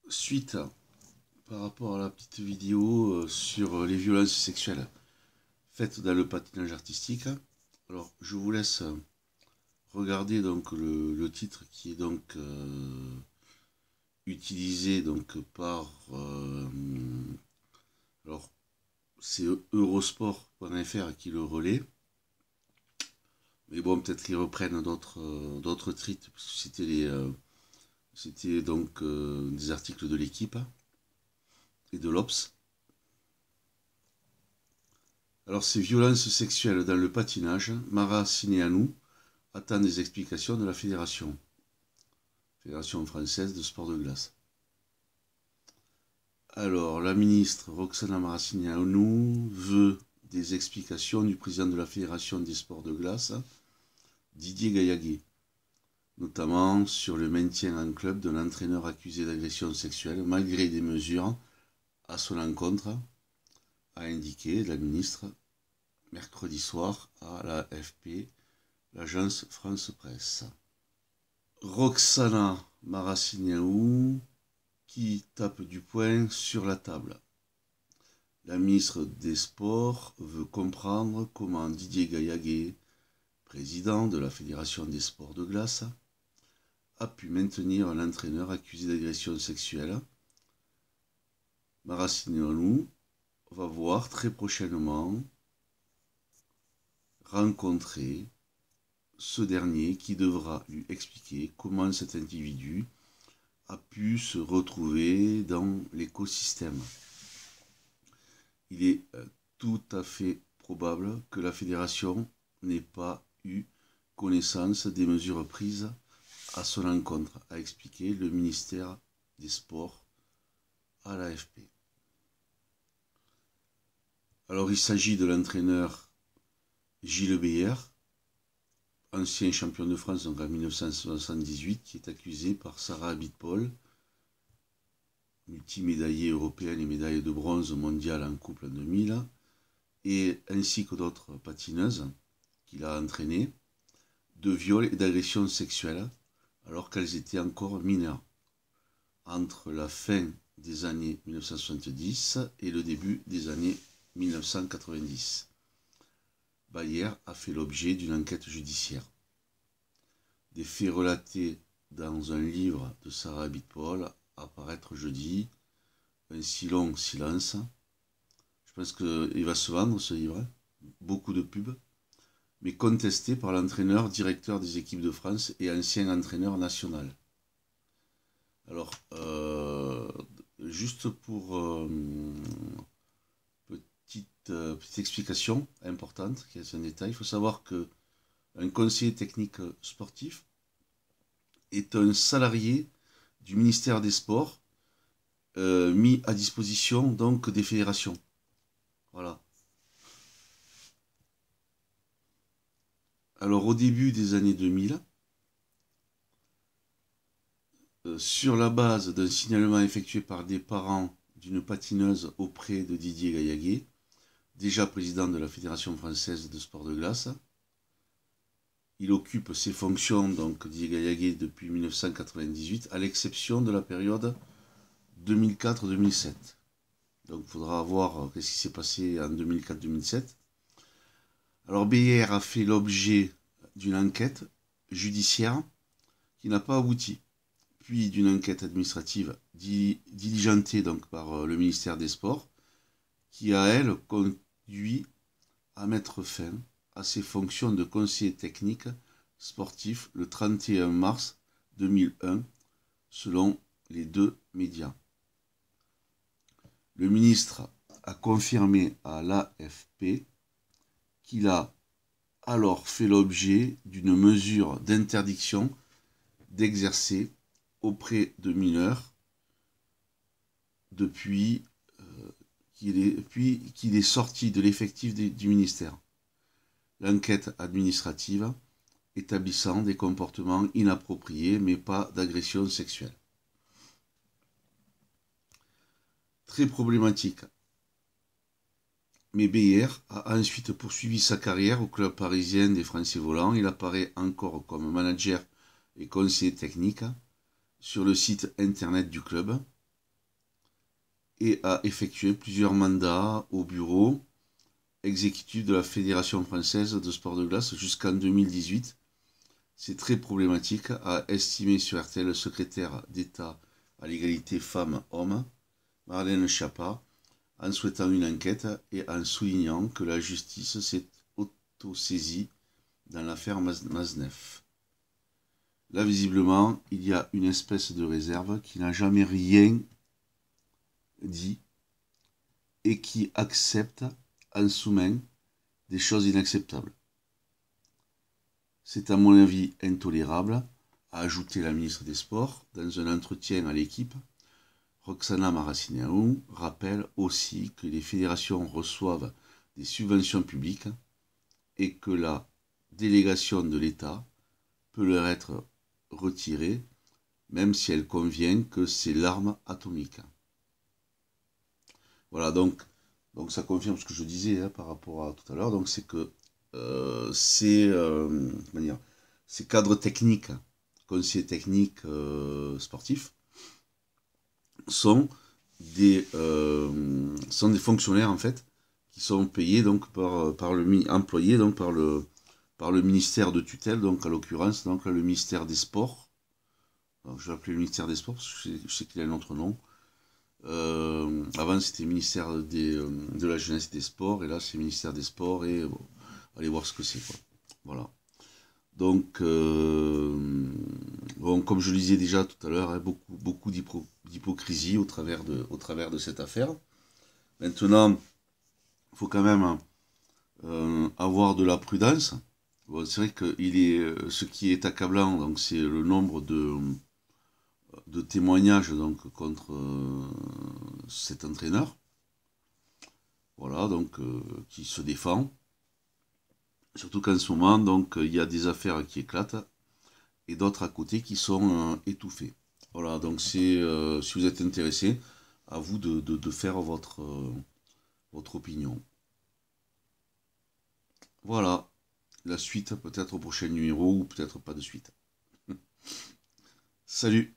Suite par rapport à la petite vidéo sur les violences sexuelles faites dans le patinage artistique. Alors, je vous laisse regarder donc le titre qui est donc utilisé donc par alors c'est Eurosport.fr qui le relaie. Mais bon, peut-être qu'ils reprennent d'autres titres, parce que c'était donc des articles de l'équipe et de l'Obs. Alors, ces violences sexuelles dans le patinage, Mara Sineanu attend des explications de la Fédération française de sport de glace. Alors, la ministre Roxana Maracineanu veut des explications du président de la Fédération des sports de glace, Didier Gaillaguet, notamment sur le maintien en club d'un entraîneur accusé d'agression sexuelle malgré des mesures à son encontre, a indiqué la ministre mercredi soir à l'AFP, l'agence France Presse. Roxana Maracineanu qui tape du poing sur la table. La ministre des Sports veut comprendre comment Didier Gaillaguet, président de la Fédération des sports de glace, a pu maintenir un entraîneur accusé d'agression sexuelle. Maracineanu va voir très prochainement rencontrer ce dernier qui devra lui expliquer comment cet individu a pu se retrouver dans l'écosystème. Il est tout à fait probable que la fédération n'ait pas eu connaissance des mesures prises à son encontre, a expliqué le ministère des Sports à l'AFP. Alors il s'agit de l'entraîneur Gilles Beyer, ancien champion de France donc en 1978, qui est accusé par Sarah Abitbol, multimédaillée européenne et médaille de bronze mondiale en couple en 2000, et ainsi que d'autres patineuses qu'il a entraînées, de viol et d'agression sexuelle alors qu'elles étaient encore mineures, entre la fin des années 1970 et le début des années 1990. Bayer a fait l'objet d'une enquête judiciaire. Des faits relatés dans un livre de Sarah Abitbol à paraître jeudi, Un si long silence. Je pense qu'il va se vendre ce livre, beaucoup de pubs, mais contesté par l'entraîneur directeur des équipes de France et ancien entraîneur national. Alors, juste pour petite explication importante, qui est un détail, il faut savoir qu'un conseiller technique sportif est un salarié du ministère des Sports mis à disposition donc des fédérations. Voilà. Alors au début des années 2000, sur la base d'un signalement effectué par des parents d'une patineuse auprès de Didier Gaillaguet, déjà président de la Fédération française de sport de glace, il occupe ses fonctions, donc Didier Gaillaguet, depuis 1998, à l'exception de la période 2004-2007. Donc il faudra voir ce qui s'est passé en 2004-2007. Alors Beyer a fait l'objet d'une enquête judiciaire qui n'a pas abouti, puis d'une enquête administrative diligentée donc par le ministère des Sports, qui a, elle, conduit à mettre fin à ses fonctions de conseiller technique sportif le 31 mars 2001, selon les deux médias. Le ministre a confirmé à l'AFP qu'il a alors fait l'objet d'une mesure d'interdiction d'exercer auprès de mineurs depuis qu'il est sorti de l'effectif du ministère. L'enquête administrative établissant des comportements inappropriés mais pas d'agression sexuelle. Très problématique. Mais Beyer a ensuite poursuivi sa carrière au club parisien des Français Volants. Il apparaît encore comme manager et conseiller technique sur le site internet du club. et a effectué plusieurs mandats au bureau exécutif de la Fédération française de sport de glace jusqu'en 2018. C'est très problématique, a estimé sur RTL le secrétaire d'État à l'égalité femmes-hommes, Marlène Schiappa, en souhaitant une enquête et en soulignant que la justice s'est autosaisie dans l'affaire Maznev. Là, visiblement, il y a une espèce de réserve qui n'a jamais rien dit et qui accepte en sous-main des choses inacceptables. C'est à mon avis intolérable, a ajouté la ministre des Sports dans un entretien à l'équipe. Roxana Maracineanu rappelle aussi que les fédérations reçoivent des subventions publiques et que la délégation de l'État peut leur être retirée, même si elle convient que c'est l'arme atomique. Voilà, donc ça confirme ce que je disais par rapport à tout à l'heure. Donc c'est que ces cadres techniques, conseillers techniques sportifs, sont des fonctionnaires en fait qui sont payés donc employés donc par le ministère de tutelle, donc à l'occurrence donc le ministère des Sports. Donc, je vais appeler le ministère des Sports parce que je sais qu'il a un autre nom. Avant c'était ministère de la jeunesse et des sports, et là c'est ministère des sports, et allez voir ce que c'est, quoi. Voilà. Donc bon, comme je le disais déjà tout à l'heure, beaucoup d'hypocrisie au travers de cette affaire. Maintenant, il faut quand même avoir de la prudence. Bon, c'est vrai que ce qui est accablant, donc c'est le nombre de témoignages donc contre cet entraîneur, voilà, donc qui se défend. Surtout qu'en ce moment, donc il y a des affaires qui éclatent et d'autres à côté qui sont étouffées. Voilà, donc si vous êtes intéressé, à vous de faire votre opinion. Voilà, la suite peut-être au prochain numéro ou peut-être pas de suite. Salut!